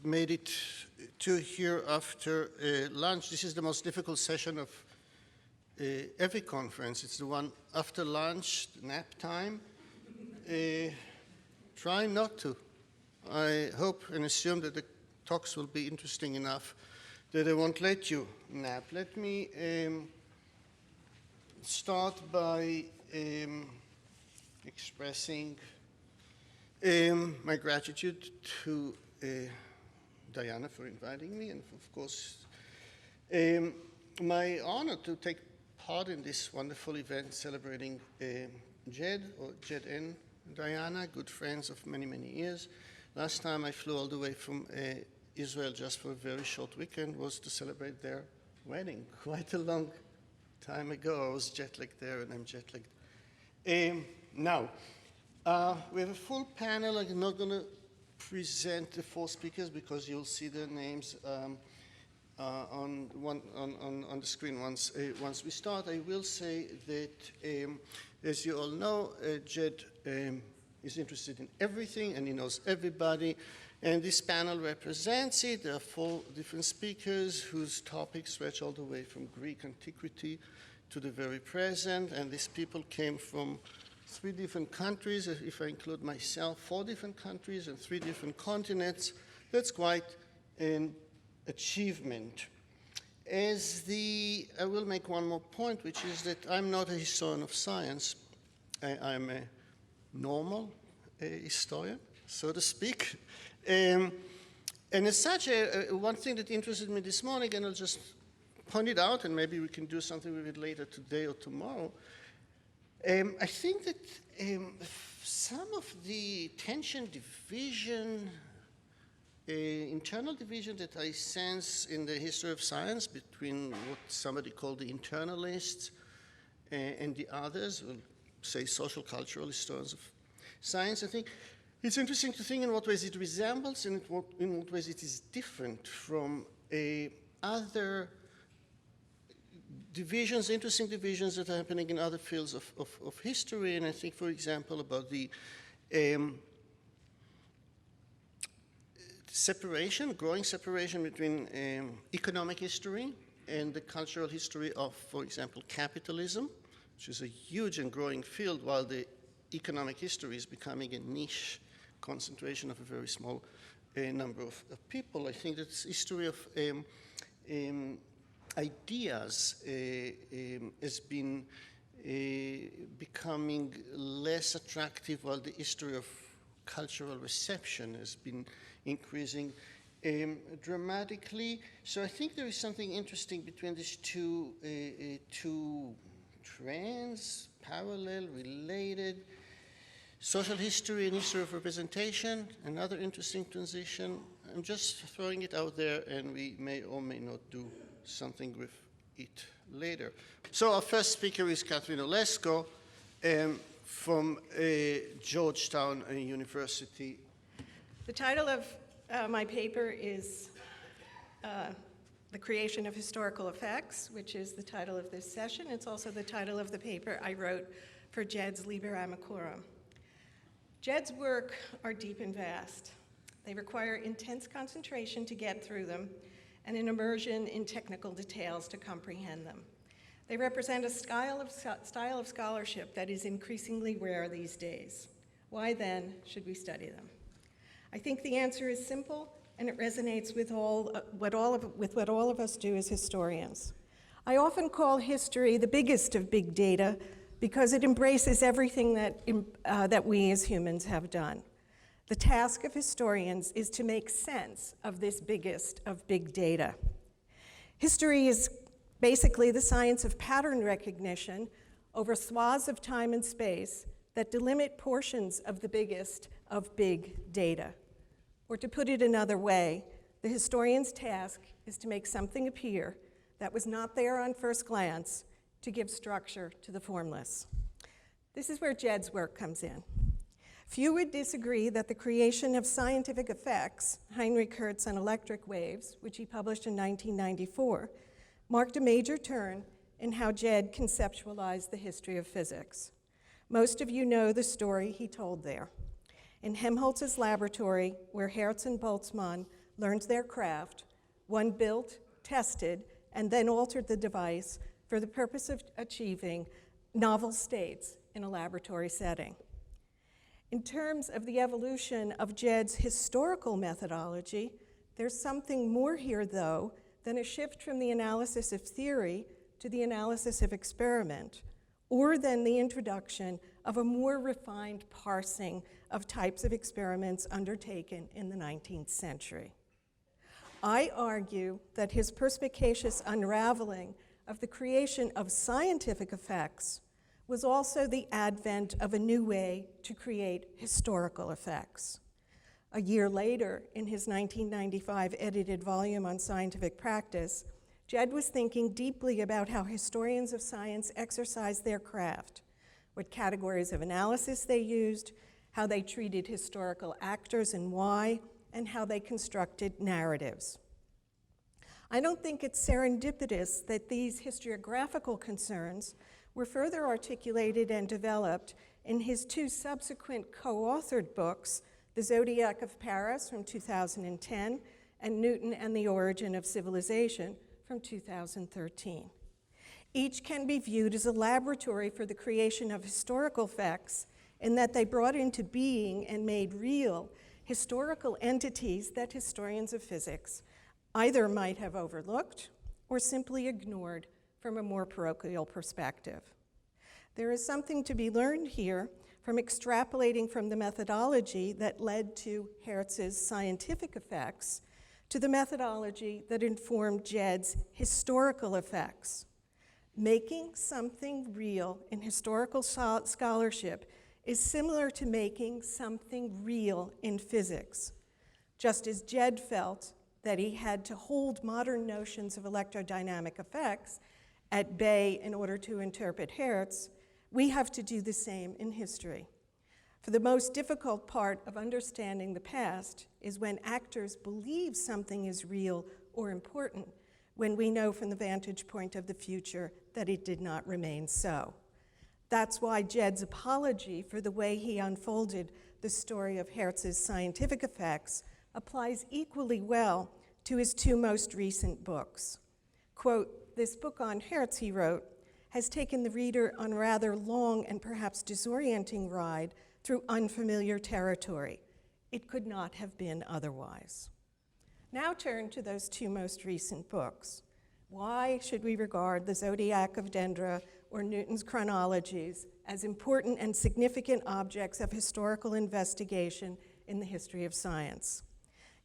We've made it to here after lunch. This is the most difficult session of every conference. It's the one after lunch, nap time. Try not to. I hope and assume that the talks will be interesting enough that I won't let you nap. Let me start by expressing my gratitude to Diana for inviting me, and of course, my honor to take part in this wonderful event celebrating Jed, or Jed and Diana, good friends of many, many years. Last time I flew all the way from Israel just for a very short weekend was to celebrate their wedding. Quite a long time ago. I was jet-lagged there, and I'm jet-lagged now. We have a full panel. I'm not going to present the four speakers because you'll see their names on the screen once we start. I will say that, as you all know, Jed is interested in everything and he knows everybody. And this panel represents it. There are four different speakers whose topics stretch all the way from Greek antiquity to the very present. And these people came from 3 different countries, if I include myself, 4 different countries and 3 different continents. That's quite an achievement. I will make one more point, which is that I'm not a historian of science. I'm a normal historian, so to speak. And as such, one thing that interested me this morning, and I'll just point it out, and maybe we can do something with it later today or tomorrow, I think that some of the tension, division, internal division that I sense in the history of science between what somebody called the internalists and the others, we'll say social cultural historians of science, I think it's interesting to think in what ways it resembles and in what ways it is different from other divisions, interesting divisions that are happening in other fields of history. And I think, for example, about the growing separation between economic history and the cultural history of, for example, capitalism, which is a huge and growing field, while the economic history is becoming a niche concentration of a very small number of people. I think that history of ideas has been becoming less attractive, while the history of cultural reception has been increasing dramatically. So I think there is something interesting between these two trends, parallel, related. Social history and history of representation, another interesting transition. I'm just throwing it out there, and we may or may not do something with it later. So our first speaker is Catherine Olesko from Georgetown University. The title of my paper is The Creation of Historical Effects, which is the title of this session. It's also the title of the paper I wrote for Jed's Liber Amicorum. Jed's work are deep and vast. They require intense concentration to get through them and an immersion in technical details to comprehend them. They represent a style of scholarship that is increasingly rare these days. Why then should we study them? I think the answer is simple, and it resonates with what all of us do as historians. I often call history the biggest of big data because it embraces everything that we as humans have done. The task of historians is to make sense of this biggest of big data. History is basically the science of pattern recognition over swaths of time and space that delimit portions of the biggest of big data. Or to put it another way, the historian's task is to make something appear that was not there on first glance to give structure to the formless. This is where Jed's work comes in. Few would disagree that the creation of scientific effects, Heinrich Hertz and electric waves, which he published in 1994, marked a major turn in how Jed conceptualized the history of physics. Most of you know the story he told there. In Helmholtz's laboratory, where Hertz and Boltzmann learned their craft, one built, tested, and then altered the device for the purpose of achieving novel states in a laboratory setting. In terms of the evolution of Jed's historical methodology, there's something more here, though, than a shift from the analysis of theory to the analysis of experiment, or than the introduction of a more refined parsing of types of experiments undertaken in the 19th century. I argue that his perspicacious unraveling of the creation of scientific effects was also the advent of a new way to create historical effects. A year later, in his 1995 edited volume on scientific practice, Jed was thinking deeply about how historians of science exercised their craft, what categories of analysis they used, how they treated historical actors and why, and how they constructed narratives. I don't think it's serendipitous that these historiographical concerns were further articulated and developed in his two subsequent co-authored books, The Zodiac of Paris from 2010 and Newton and the Origin of Civilization from 2013. Each can be viewed as a laboratory for the creation of historical facts in that they brought into being and made real historical entities that historians of physics either might have overlooked or simply ignored from a more parochial perspective. There is something to be learned here from extrapolating from the methodology that led to Hertz's scientific effects to the methodology that informed Jed's historical effects. Making something real in historical scholarship is similar to making something real in physics. Just as Jed felt that he had to hold modern notions of electrodynamic effects at bay in order to interpret Hertz, we have to do the same in history. For the most difficult part of understanding the past is when actors believe something is real or important, when we know from the vantage point of the future that it did not remain so. That's why Jed's apology for the way he unfolded the story of Hertz's scientific effects applies equally well to his two most recent books. Quote, "This book on Hertz," he wrote, "has taken the reader on a rather long and perhaps disorienting ride through unfamiliar territory. It could not have been otherwise." Now turn to those two most recent books. Why should we regard the Zodiac of Dendra or Newton's chronologies as important and significant objects of historical investigation in the history of science?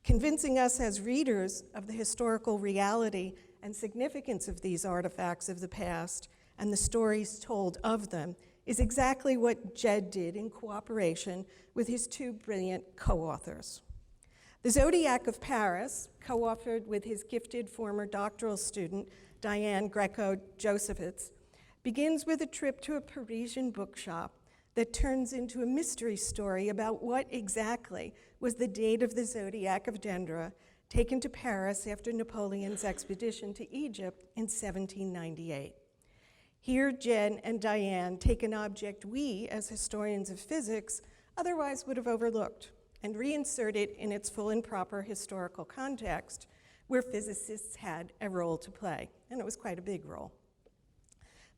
Convincing us as readers of the historical reality and significance of these artifacts of the past and the stories told of them is exactly what Jed did in cooperation with his two brilliant co-authors. The Zodiac of Paris, co-authored with his gifted former doctoral student, Diane Greco-Josephitz, begins with a trip to a Parisian bookshop that turns into a mystery story about what exactly was the date of the Zodiac of Dendra, taken to Paris after Napoleon's expedition to Egypt in 1798. Here, Jen and Diane take an object we, as historians of physics, otherwise would have overlooked and reinsert it in its full and proper historical context, where physicists had a role to play, and it was quite a big role.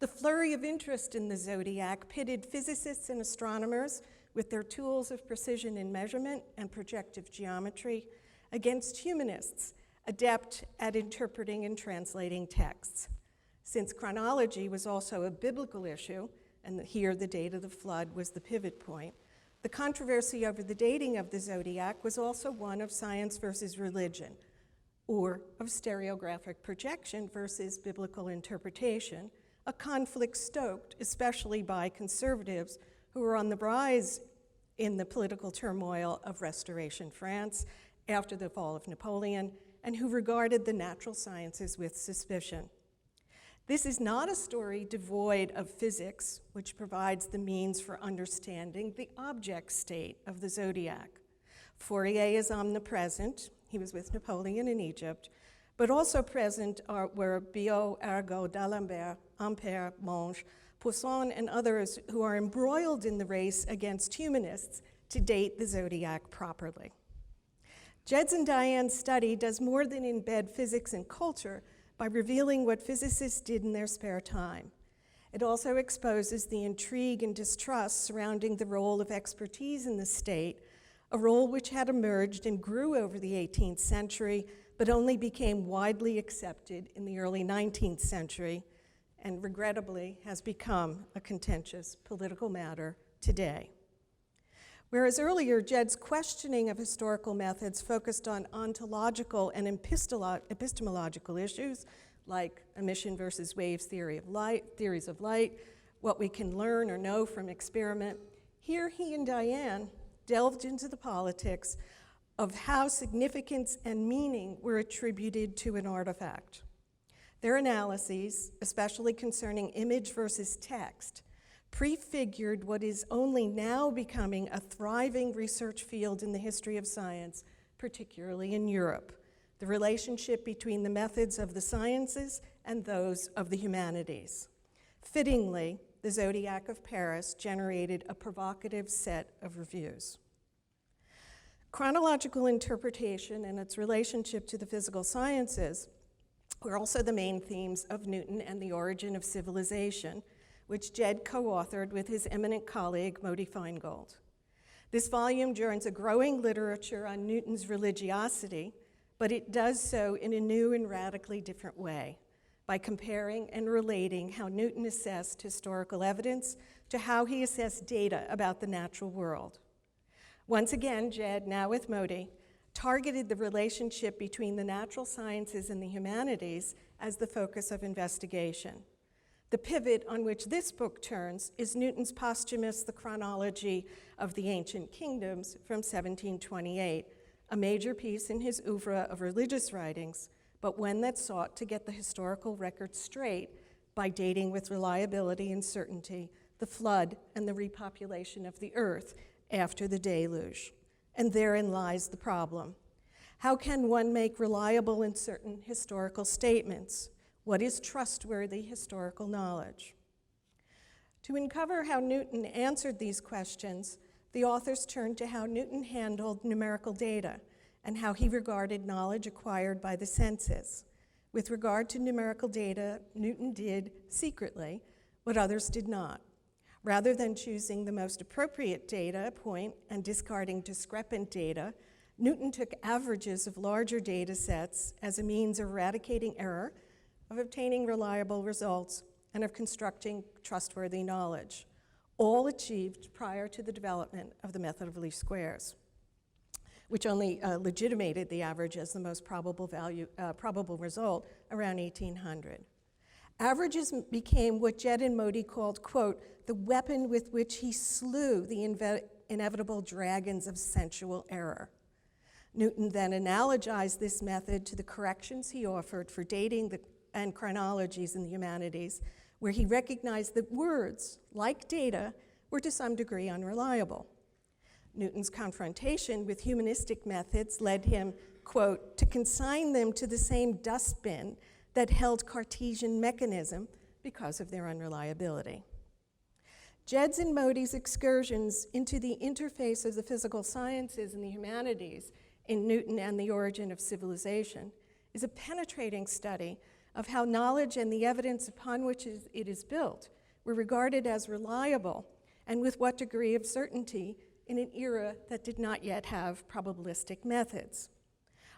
The flurry of interest in the Zodiac pitted physicists and astronomers with their tools of precision in measurement and projective geometry against humanists, adept at interpreting and translating texts. Since chronology was also a biblical issue, and here the date of the flood was the pivot point, the controversy over the dating of the Zodiac was also one of science versus religion, or of stereographic projection versus biblical interpretation, a conflict stoked especially by conservatives who were on the rise in the political turmoil of Restoration France after the fall of Napoleon, and who regarded the natural sciences with suspicion. This is not a story devoid of physics, which provides the means for understanding the object state of the Zodiac. Fourier is omnipresent. He was with Napoleon in Egypt, but also present were Biot, Arago, D'Alembert, Ampère, Monge, Poisson, and others who are embroiled in the race against humanists to date the Zodiac properly. Jed's and Diane's study does more than embed physics and culture by revealing what physicists did in their spare time. It also exposes the intrigue and distrust surrounding the role of expertise in the state, a role which had emerged and grew over the 18th century, but only became widely accepted in the early 19th century, and regrettably has become a contentious political matter today. Whereas earlier, Jed's questioning of historical methods focused on ontological and epistemological issues, like emission versus waves theories of light, what we can learn or know from experiment. Here, he and Diane delved into the politics of how significance and meaning were attributed to an artifact. Their analyses, especially concerning image versus text, prefigured what is only now becoming a thriving research field in the history of science, particularly in Europe: the relationship between the methods of the sciences and those of the humanities. Fittingly, the Zodiac of Paris generated a provocative set of reviews. Chronological interpretation and its relationship to the physical sciences were also the main themes of Newton and the Origin of Civilization, which Jed co-authored with his eminent colleague, Moti Feingold. This volume joins a growing literature on Newton's religiosity, but it does so in a new and radically different way, by comparing and relating how Newton assessed historical evidence to how he assessed data about the natural world. Once again, Jed, now with Moti, targeted the relationship between the natural sciences and the humanities as the focus of investigation. The pivot on which this book turns is Newton's posthumous The Chronology of the Ancient Kingdoms from 1728, a major piece in his oeuvre of religious writings, but one that sought to get the historical record straight by dating with reliability and certainty the flood and the repopulation of the earth after the deluge. And therein lies the problem. How can one make reliable and certain historical statements? What is trustworthy historical knowledge? To uncover how Newton answered these questions, the authors turned to how Newton handled numerical data and how he regarded knowledge acquired by the senses. With regard to numerical data, Newton did, secretly, what others did not. Rather than choosing the most appropriate data point and discarding discrepant data, Newton took averages of larger data sets as a means of eradicating error, of obtaining reliable results, and of constructing trustworthy knowledge, all achieved prior to the development of the method of least squares, which only legitimated the average as the most probable result around 1800. Averages became what Jed and Moti called, quote, the weapon with which he slew the inevitable dragons of sensual error. Newton then analogized this method to the corrections he offered for dating and chronologies in the humanities, where he recognized that words, like data, were to some degree unreliable. Newton's confrontation with humanistic methods led him, quote, to consign them to the same dustbin that held Cartesian mechanism because of their unreliability. Jed's and Moti's excursions into the interface of the physical sciences and the humanities in Newton and the Origin of Civilization is a penetrating study of how knowledge and the evidence upon which it is built were regarded as reliable and with what degree of certainty in an era that did not yet have probabilistic methods.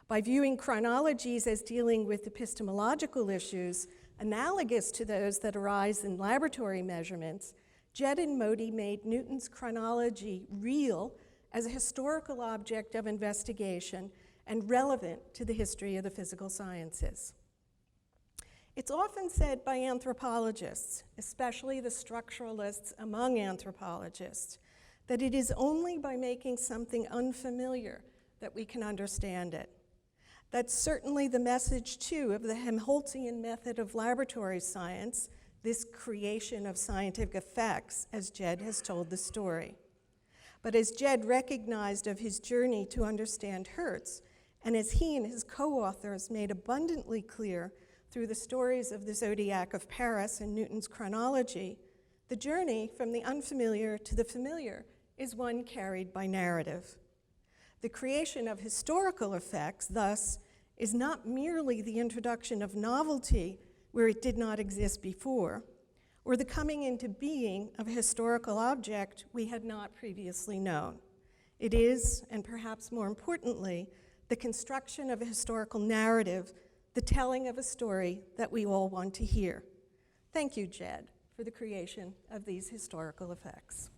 By viewing chronologies as dealing with epistemological issues analogous to those that arise in laboratory measurements, Jed and Moti made Newton's chronology real as a historical object of investigation and relevant to the history of the physical sciences. It's often said by anthropologists, especially the structuralists among anthropologists, that it is only by making something unfamiliar that we can understand it. That's certainly the message, too, of the Helmholtzian method of laboratory science, this creation of scientific effects, as Jed has told the story. But as Jed recognized of his journey to understand Hertz, and as he and his co-authors made abundantly clear through the stories of the Zodiac of Paris and Newton's chronology, the journey from the unfamiliar to the familiar is one carried by narrative. The creation of historical effects, thus, is not merely the introduction of novelty where it did not exist before, or the coming into being of a historical object we had not previously known. It is, and perhaps more importantly, the construction of a historical narrative, the telling of a story that we all want to hear. Thank you, Jed, for the creation of these historical effects.